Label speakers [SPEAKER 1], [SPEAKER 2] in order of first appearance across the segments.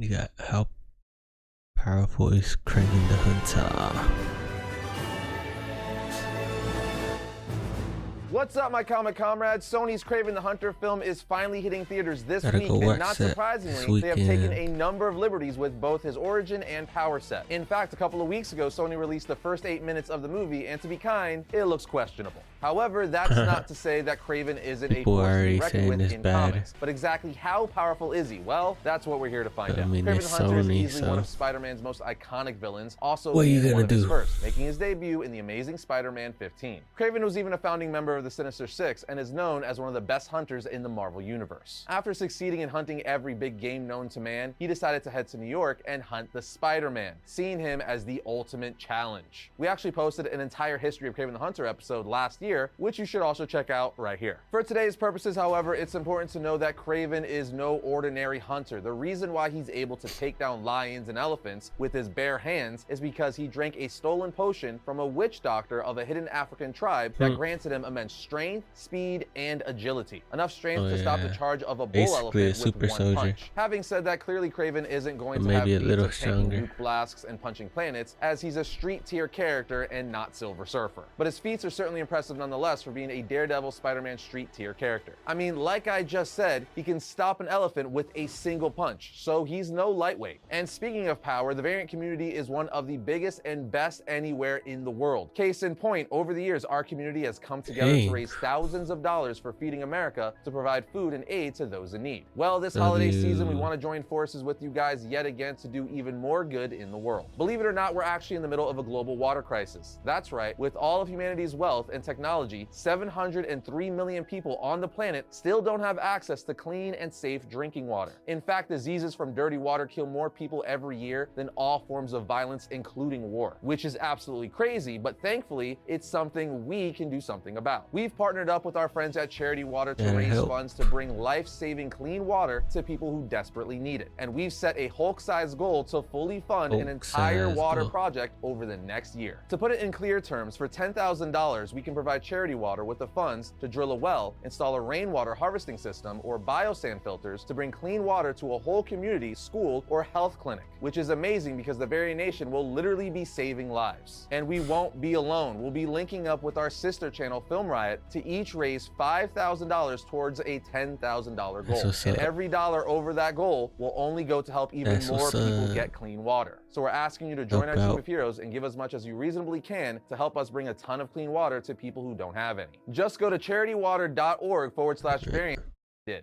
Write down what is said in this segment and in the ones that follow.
[SPEAKER 1] You got how powerful is Kraven the Hunter?
[SPEAKER 2] What's up, my comic comrades? Sony's Kraven the Hunter film is finally hitting theaters this week,
[SPEAKER 1] go
[SPEAKER 2] and
[SPEAKER 1] watch
[SPEAKER 2] not
[SPEAKER 1] that
[SPEAKER 2] surprisingly,
[SPEAKER 1] this
[SPEAKER 2] they have taken
[SPEAKER 1] weekend.
[SPEAKER 2] a number of liberties with both his origin and power set. In fact, a couple of weeks ago, Sony released the first 8 minutes of the movie, and to be kind, it looks questionable. However, that's not to say that Kraven isn't
[SPEAKER 1] People
[SPEAKER 2] a force to
[SPEAKER 1] already
[SPEAKER 2] be reckoned
[SPEAKER 1] saying
[SPEAKER 2] with
[SPEAKER 1] it's
[SPEAKER 2] in
[SPEAKER 1] bad.
[SPEAKER 2] comics. But exactly how powerful is he? Well, that's what we're here to find
[SPEAKER 1] I
[SPEAKER 2] out.
[SPEAKER 1] mean,
[SPEAKER 2] Kraven
[SPEAKER 1] it's
[SPEAKER 2] the Hunter is
[SPEAKER 1] Sony,
[SPEAKER 2] easily one
[SPEAKER 1] so-
[SPEAKER 2] of Spider-Man's most iconic villains, also
[SPEAKER 1] What are you
[SPEAKER 2] being one
[SPEAKER 1] gonna
[SPEAKER 2] of his
[SPEAKER 1] do?
[SPEAKER 2] first, making his debut in The Amazing Spider-Man 15. Kraven was even a founding member of the Sinister Six and is known as one of the best hunters in the Marvel Universe. After succeeding in hunting every big game known to man, he decided to head to New York and hunt the Spider-Man, seeing him as the ultimate challenge. We actually posted an entire History of Kraven the Hunter episode last year, which you should also check out right here. For today's purposes, however, it's important to know that Kraven is no ordinary hunter. The reason why he's able to take down lions and elephants with his bare hands is because he drank a stolen potion from a witch doctor of a hidden African tribe that granted him immense strength, speed, and agility. Enough strength to stop the
[SPEAKER 1] yeah.
[SPEAKER 2] charge of a bull
[SPEAKER 1] Basically a
[SPEAKER 2] elephant
[SPEAKER 1] super
[SPEAKER 2] with one
[SPEAKER 1] soldier.
[SPEAKER 2] punch. Having said that, clearly Kraven isn't going
[SPEAKER 1] Or
[SPEAKER 2] to have
[SPEAKER 1] maybe a
[SPEAKER 2] feats
[SPEAKER 1] little
[SPEAKER 2] of tanking
[SPEAKER 1] stronger.
[SPEAKER 2] nuke blasts and punching planets, as he's a street tier character and not Silver Surfer. But his feats are certainly impressive nonetheless for being a Daredevil Spider-Man street tier character. I mean, like I just said, he can stop an elephant with a single punch, so he's no lightweight. And speaking of power, the variant community is one of the biggest and best anywhere in the world. Case in point, over the years, our community has come together to
[SPEAKER 1] Dang.
[SPEAKER 2] raise thousands of dollars for Feeding America to provide food and aid to those in need. Well, this holiday season, we want to join forces with you guys yet again to do even more good in the world. Believe it or not, we're actually in the middle of a global water crisis. That's right, with all of humanity's wealth and technology, 703 million people on the planet still don't have access to clean and safe drinking water. In fact, diseases from dirty water kill more people every year than all forms of violence, including war, which is absolutely crazy, but thankfully, it's something we can do something about. We've partnered up with our friends at Charity Water to
[SPEAKER 1] Yeah,
[SPEAKER 2] raise
[SPEAKER 1] help.
[SPEAKER 2] funds to bring life-saving clean water to people who desperately need it. And we've set a Hulk-sized goal to fully fund an entire
[SPEAKER 1] Hulk-sized
[SPEAKER 2] water
[SPEAKER 1] goal.
[SPEAKER 2] project over the next year. To put it in clear terms, for $10,000, we can provide Charity Water with the funds to drill a well, install a rainwater harvesting system, or biosand filters to bring clean water to a whole community, school, or health clinic, which is amazing because the very nation will literally be saving lives. And we won't be alone. We'll be linking up with our sister channel, Film Riot, to each raise $5,000 towards a $10,000
[SPEAKER 1] That's
[SPEAKER 2] goal.
[SPEAKER 1] what's
[SPEAKER 2] And
[SPEAKER 1] up.
[SPEAKER 2] every dollar over that goal will only go to help even
[SPEAKER 1] That's
[SPEAKER 2] more
[SPEAKER 1] what's
[SPEAKER 2] people
[SPEAKER 1] up.
[SPEAKER 2] get clean water. So we're asking you to join
[SPEAKER 1] Help
[SPEAKER 2] our team
[SPEAKER 1] out.
[SPEAKER 2] of heroes and give as much as you reasonably can to help us bring a ton of clean water to people who don't have any. Just go to charitywater.org/variant.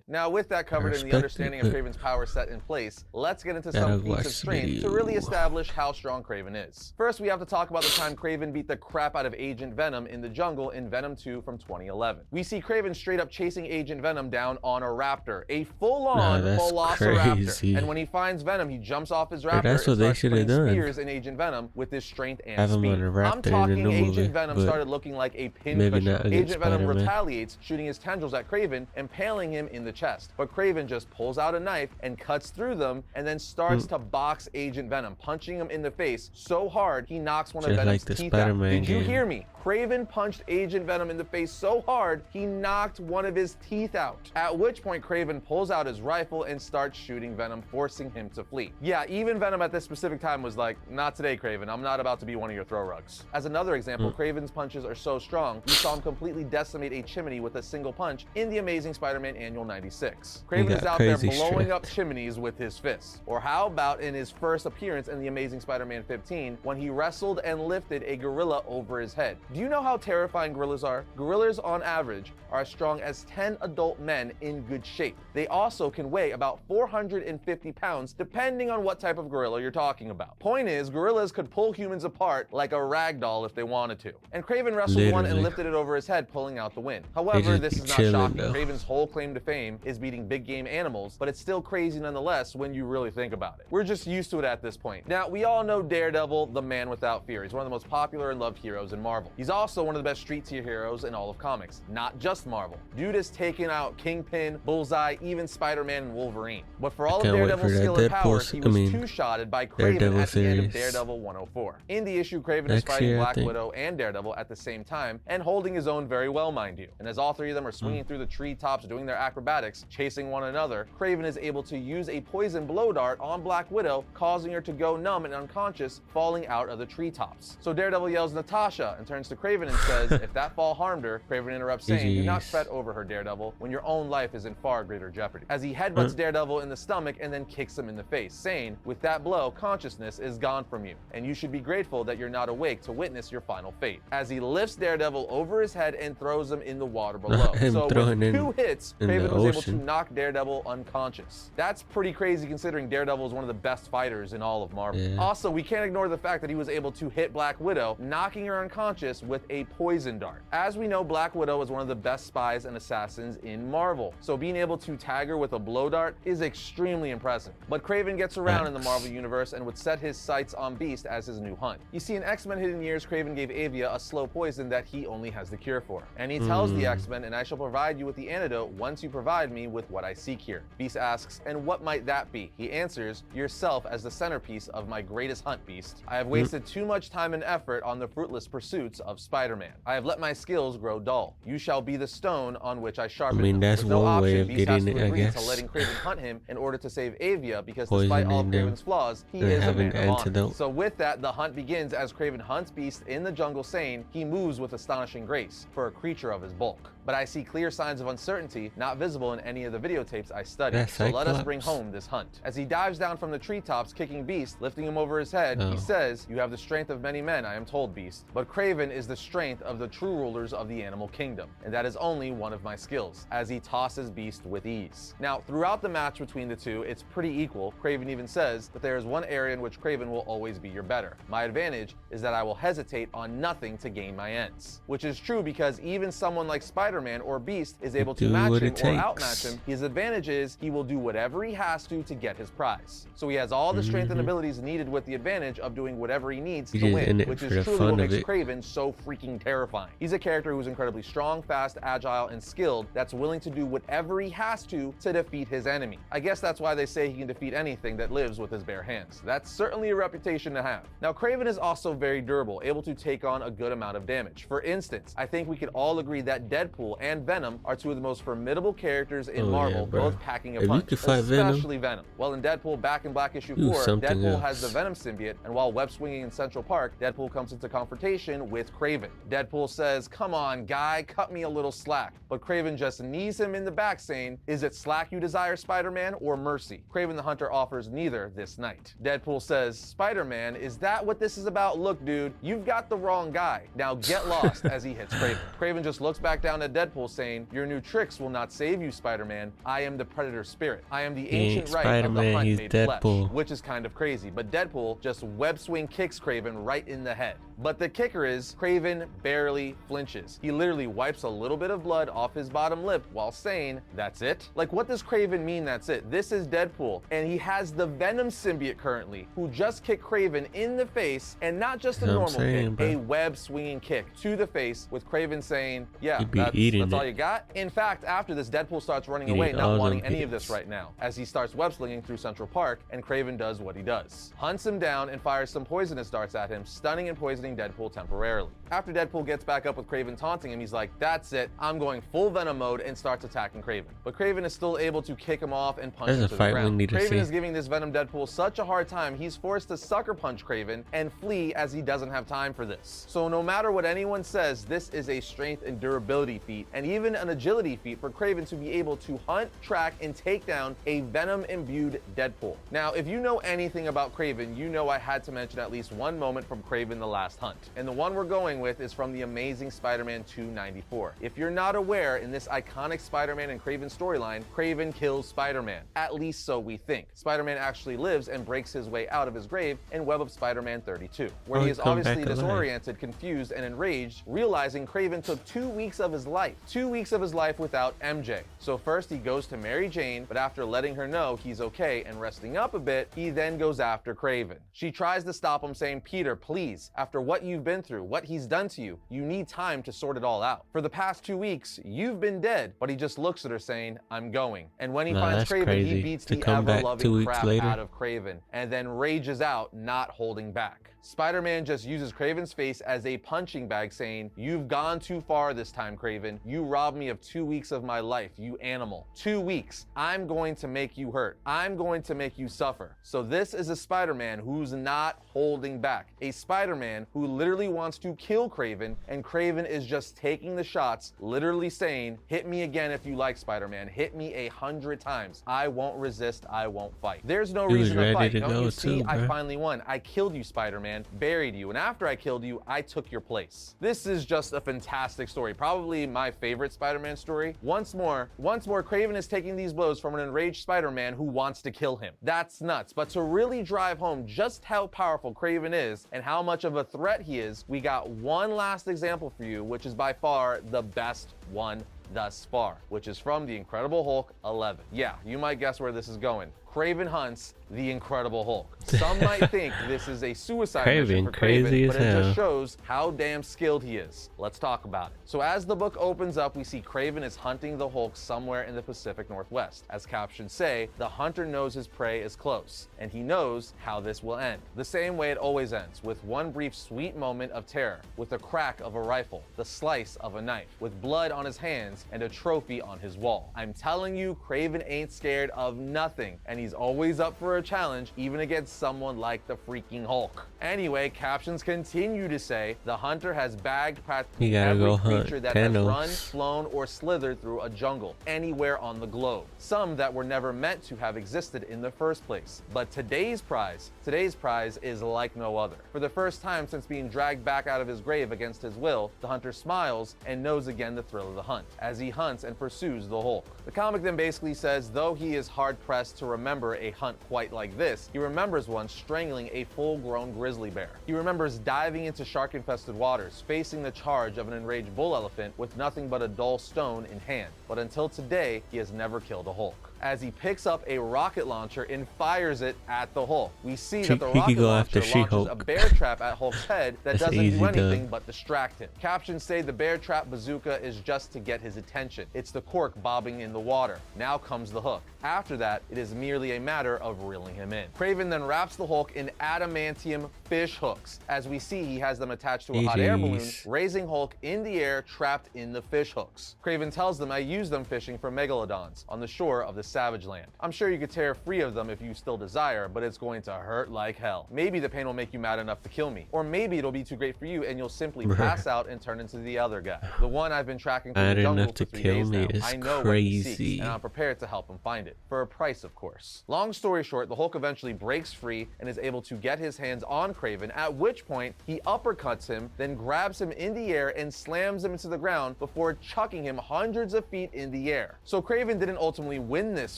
[SPEAKER 2] Now, with that covered and
[SPEAKER 1] respect
[SPEAKER 2] the understanding of
[SPEAKER 1] it.
[SPEAKER 2] Kraven's power set in place, let's get into
[SPEAKER 1] Gotta
[SPEAKER 2] some feats
[SPEAKER 1] watch
[SPEAKER 2] of
[SPEAKER 1] the
[SPEAKER 2] strength to really
[SPEAKER 1] video.
[SPEAKER 2] establish how strong Kraven is. First, we have to talk about the time Kraven beat the crap out of Agent Venom in the jungle in Venom 2 from 2011. We see Kraven straight up chasing Agent Venom down on a raptor, a full-on
[SPEAKER 1] Nah, that's
[SPEAKER 2] velociraptor.
[SPEAKER 1] crazy.
[SPEAKER 2] And when he finds Venom, he jumps off his
[SPEAKER 1] Bro,
[SPEAKER 2] raptor
[SPEAKER 1] that's
[SPEAKER 2] and
[SPEAKER 1] what they
[SPEAKER 2] starts
[SPEAKER 1] shoulda
[SPEAKER 2] putting
[SPEAKER 1] done.
[SPEAKER 2] spears in Agent Venom with his strength and
[SPEAKER 1] Have him
[SPEAKER 2] speed.
[SPEAKER 1] on a raptor
[SPEAKER 2] I'm
[SPEAKER 1] in the
[SPEAKER 2] talking
[SPEAKER 1] new
[SPEAKER 2] Agent
[SPEAKER 1] movie,
[SPEAKER 2] Venom
[SPEAKER 1] but
[SPEAKER 2] started looking like a
[SPEAKER 1] maybe
[SPEAKER 2] pincushion.
[SPEAKER 1] not against
[SPEAKER 2] Agent Venom
[SPEAKER 1] Spider-Man.
[SPEAKER 2] retaliates, shooting his tendrils at Kraven, impaling him in the chest. But Kraven just pulls out a knife and cuts through them and then starts to box Agent Venom, punching him in the face so hard he knocks one of
[SPEAKER 1] Just
[SPEAKER 2] Venom's
[SPEAKER 1] like the
[SPEAKER 2] teeth out.
[SPEAKER 1] Spider-Man
[SPEAKER 2] Did you
[SPEAKER 1] game.
[SPEAKER 2] hear me? Kraven punched Agent Venom in the face so hard he knocked one of his teeth out. At which point Kraven pulls out his rifle and starts shooting Venom, forcing him to flee. Yeah, even Venom at this specific time was like, not today, Kraven. I'm not about to be one of your throw rugs. As another example, Kraven's punches are so strong, we saw him completely decimate a chimney with a single punch in The Amazing Spider-Man Annual 96. Kraven
[SPEAKER 1] got
[SPEAKER 2] is out there
[SPEAKER 1] crazy
[SPEAKER 2] blowing
[SPEAKER 1] strength.
[SPEAKER 2] up chimneys with his fists. Or how about in his first appearance in The Amazing Spider-Man 15 when he wrestled and lifted a gorilla over his head? Do you know how terrifying gorillas are? Gorillas on average are as strong as 10 adult men in good shape. They also can weigh about 450 pounds depending on what type of gorilla you're talking about. Point is, gorillas could pull humans apart like a rag doll if they wanted to. And Kraven wrestled one and
[SPEAKER 1] Literally.
[SPEAKER 2] lifted it over his head, pulling out the win. However,
[SPEAKER 1] just
[SPEAKER 2] this
[SPEAKER 1] be
[SPEAKER 2] is not
[SPEAKER 1] chilling,
[SPEAKER 2] shocking.
[SPEAKER 1] though.
[SPEAKER 2] Kraven's whole claim to fame is beating big game animals, but it's still crazy nonetheless when you really think about it. We're just used to it at this point. Now, we all know Daredevil, the man without fear. He's one of the most popular and loved heroes in Marvel. He's He's also one of the best street tier heroes in all of comics, not just Marvel. Dude has taken out Kingpin, Bullseye, even Spider-Man and Wolverine. But for all of Daredevil's skill and powers, he was two-shotted by Kraven at the end of Daredevil 104. In the issue, Kraven is fighting Black Widow and Daredevil at the same time, and holding his own very well, mind you. And as all three of them are swinging through the treetops doing their acrobatics, chasing one another, Kraven is able to use a poison blow dart on Black Widow, causing her to go numb and unconscious, falling out of the treetops. So Daredevil yells Natasha and turns to Kraven and says, if that fall harmed her, Kraven interrupts saying, do not fret over her, Daredevil, when your own life is in far greater jeopardy. As he headbutts Daredevil in the stomach and then kicks him in the face, saying, with that blow, consciousness is gone from you, and you should be grateful that you're not awake to witness your final fate. As he lifts Daredevil over his head and throws him in the water below. So with 2 hits, Kraven was able to knock Daredevil unconscious. That's pretty crazy considering Daredevil is one of the best fighters in all of Marvel. Also, we can't ignore the fact that he was able to hit Black Widow, knocking her unconscious with a poison dart. As we know, Black Widow is one of the best spies and assassins in Marvel, so being able to tag her with a blow dart is extremely impressive. But Kraven gets around in the Marvel Universe and would set his sights on Beast as his new hunt. You see, in X-Men Hidden Years, Kraven gave Avia a slow poison that he only has the cure for. And he tells the X-Men, and I shall provide you with the antidote once you provide me with what I seek here. Beast asks, and what might that be? He answers, yourself as the centerpiece of my greatest hunt, Beast. I have wasted too much time and effort on the fruitless pursuits of Spider-Man. I have let my skills grow dull. You shall be the stone on which I sharpen them.
[SPEAKER 1] That's
[SPEAKER 2] with no
[SPEAKER 1] one
[SPEAKER 2] option,
[SPEAKER 1] way of
[SPEAKER 2] Beast
[SPEAKER 1] getting
[SPEAKER 2] has to
[SPEAKER 1] it, I
[SPEAKER 2] agree
[SPEAKER 1] guess.
[SPEAKER 2] to letting Kraven hunt him in order to save Avia, because despite all of Kraven's flaws, he is a man of honor. So with that, the hunt begins as Kraven hunts Beast in the jungle, saying he moves with astonishing grace for a creature of his bulk. But I see clear signs of uncertainty not visible in any of the videotapes I studied. So let us bring home this hunt. As he dives down from the treetops, kicking Beast, lifting him over his head, he says, you have the strength of many men, I am told, Beast. But Kraven is the strength of the true rulers of the animal kingdom, and that is only one of my skills, as he tosses Beast with ease. Now, throughout the match between the two, it's pretty equal. Kraven even says that there is one area in which Kraven will always be your better. My advantage is that I will hesitate on nothing to gain my ends. Which is true because even someone like Spider-Man or Beast is able to match him or outmatch him. His advantage is he will do whatever he has to get his prize. So he has all the strength and abilities needed with the advantage of doing whatever he needs to win, which is truly what makes Kraven so freaking terrifying. He's a character who's incredibly strong, fast, agile, and skilled that's willing to do whatever he has to defeat his enemy. I guess that's why they say he can defeat anything that lives with his bare hands. That's certainly a reputation to have. Now, Kraven is also very durable, able to take on a good amount of damage. For instance, I think we could all agree that Deadpool and Venom are two of the most formidable characters in Marvel, both packing a punch, especially Venom. Well, in Deadpool back in Black Issue 4, Deadpool has the Venom symbiote, and while web swinging in Central Park, Deadpool comes into confrontation with Kraven. Deadpool says, come on, guy, cut me a little slack. But Kraven just knees him in the back, saying, is it slack you desire, Spider-Man, or mercy? Kraven the Hunter offers neither this night. Deadpool says, Spider-Man, is that what this is about? Look, dude, you've got the wrong guy. Now get lost, as he hits Kraven. Kraven just looks back down at Deadpool, saying, your new tricks will not save you, Spider-Man. I am the Predator spirit. I am the ancient right of the hunt made flesh, which is kind of crazy. But Deadpool just web swing kicks Kraven right in the head. But the kicker is, Kraven barely flinches. He literally wipes a little bit of blood off his bottom lip while saying, that's it? Like, what does Kraven mean that's it? This is Deadpool, and he has the Venom symbiote currently, who just kicked Kraven in the face, and not just a normal kick, a web swinging kick to the face, with Kraven saying, yeah, that's all you got? In fact, after this, Deadpool starts running away, not wanting any of this right now, as he starts web slinging through Central Park, and Kraven does what he does. Hunts him down and fires some poisonous darts at him, stunning and poisoning Deadpool temporarily. After Deadpool gets back up with Kraven taunting him, he's like, that's it, I'm going full Venom mode, and starts attacking Kraven. But Kraven is still able to kick him off and punch him to the ground. Kraven is giving this Venom Deadpool such a hard time, he's forced to sucker punch Kraven and flee as he doesn't have time for this. So no matter what anyone says, this is a strength and durability feat, and even an agility feat for Kraven to be able to hunt, track, and take down a Venom-imbued Deadpool. Now, if you know anything about Kraven, you know I had to mention at least one moment from Kraven the Last Hunt. And the one we're going with is from the Amazing Spider-Man 294. If you're not aware, in this iconic Spider-Man and Kraven storyline, Kraven kills Spider-Man. At least so we think. Spider-Man actually lives and breaks his way out of his grave in Web of Spider-Man 32, where he is obviously disoriented, confused, and enraged, realizing Kraven took 2 weeks of his life. 2 weeks of his life without MJ. So first he goes to Mary Jane, but after letting her know he's okay and resting up a bit, he then goes after Kraven. She tries to stop him, saying, Peter, please, after what you've been through, what he's done to you, you need time to sort it all out. For the past 2 weeks, you've been dead, but he just looks at her saying, I'm going. And when he finds Kraven,
[SPEAKER 1] crazy.
[SPEAKER 2] he beats
[SPEAKER 1] To
[SPEAKER 2] the
[SPEAKER 1] come back
[SPEAKER 2] ever-loving
[SPEAKER 1] 2 weeks
[SPEAKER 2] crap
[SPEAKER 1] later.
[SPEAKER 2] out of Kraven, and then rages out, not holding back. Spider-Man just uses Kraven's face as a punching bag, saying, you've gone too far this time, Kraven. You robbed me of 2 weeks of my life, you animal. 2 weeks. I'm going to make you hurt. I'm going to make you suffer. So this is a Spider-Man who's not holding back. A Spider-Man who literally wants to kill Kraven, and Kraven is just taking the shots, literally saying, hit me again if you like, Spider-Man. Hit me 100 times. I won't resist. I won't fight. There's no reason to fight. Don't you see? I finally won. I killed you, Spider-Man. Buried you, and after I killed you, I took your place. This is just a fantastic story, probably my favorite Spider-Man story. Once more, Kraven is taking these blows from an enraged Spider-Man who wants to kill him. That's nuts, but to really drive home just how powerful Kraven is and how much of a threat he is, we got one last example for you, which is by far the best one thus far, which is from The Incredible Hulk 11. Yeah, you might guess where this is going. Kraven hunts the Incredible Hulk. Some might think this is a suicide mission for Kraven, but it just shows how damn skilled he is. Let's talk about it. So as the book opens up, we see Kraven is hunting the Hulk somewhere in the Pacific Northwest. As captions say, the hunter knows his prey is close, and he knows how this will end. The same way it always ends, with one brief sweet moment of terror, with the crack of a rifle, the slice of a knife, with blood on his hands, and a trophy on his wall. I'm telling you, Kraven ain't scared of nothing, and he's always up for a challenge, even against someone like the freaking Hulk. Anyway, captions continue to say, the hunter has bagged practically every creature that has run, flown, or slithered through a jungle, anywhere on the globe. Some that were never meant to have existed in the first place. But today's prize is like no other. For the first time since being dragged back out of his grave against his will, the hunter smiles and knows again the thrill of the hunt, as he hunts and pursues the Hulk. The comic then basically says, though he is hard-pressed to remember a hunt quite like this, he remembers one strangling a full-grown grizzly bear. He remembers diving into shark-infested waters, facing the charge of an enraged bull elephant with nothing but a dull stone in hand. But until today, he has never killed a Hulk. As he picks up a rocket launcher and fires it at the Hulk. We see that the rocket launcher launches a bear trap at Hulk's head that doesn't do anything but distract him. Captions say the bear trap bazooka is just to get his attention. It's the cork bobbing in the water. Now comes the hook. After that, it is merely a matter of reeling him in. Kraven then wraps the Hulk in adamantium fish hooks. As we see, he has them attached to a hot air balloon, raising Hulk in the air, trapped in the fish hooks. Kraven tells them, I use them fishing for megalodons on the shore of the Savage Land. I'm sure you could tear free of them if you still desire, but it's going to hurt like hell. Maybe the pain will make you mad enough to kill me, or maybe it'll be too great for you and you'll simply pass out and turn into the other guy. The one I've been tracking through the jungle for 3 days now. I know what he seeks, and I'm prepared to help him find it. For a price, of course. Long story short, the Hulk eventually breaks free and is able to get his hands on Kraven, at which point he uppercuts him, then grabs him in the air and slams him into the ground before chucking him hundreds of feet in the air. So Kraven didn't ultimately win this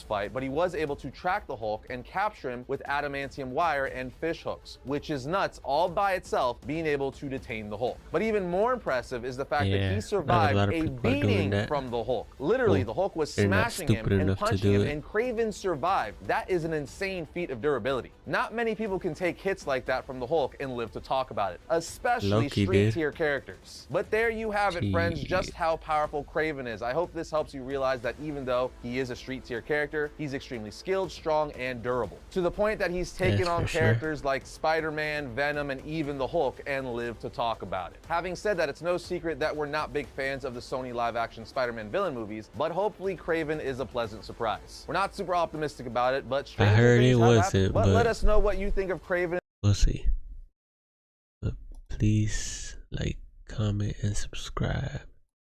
[SPEAKER 2] fight, but he was able to track the Hulk and capture him with adamantium wire and fish hooks, which is nuts all by itself, being able to detain the Hulk. But even more impressive is the fact that he survived a beating from the Hulk. Literally, the Hulk was smashing him and punching him, and Kraven survived. That is an insane feat of durability. Not many people can take hits like that from the Hulk and live to talk about it, especially street tier characters. But there you have it, friends, just how powerful Kraven is. I hope this helps you realize that even though he is a street tier character, he's extremely skilled, strong, and durable. To the point that he's taken on characters like Spider-Man, Venom, and even the Hulk and lived to talk about it. Having said that, it's no secret that we're not big fans of the Sony live-action Spider-Man villain movies, but hopefully Kraven is a pleasant surprise. We're not super optimistic about it, but
[SPEAKER 1] I heard it wasn't,
[SPEAKER 2] but let us know what you think of Kraven.
[SPEAKER 1] We'll see. But please like, comment, and subscribe.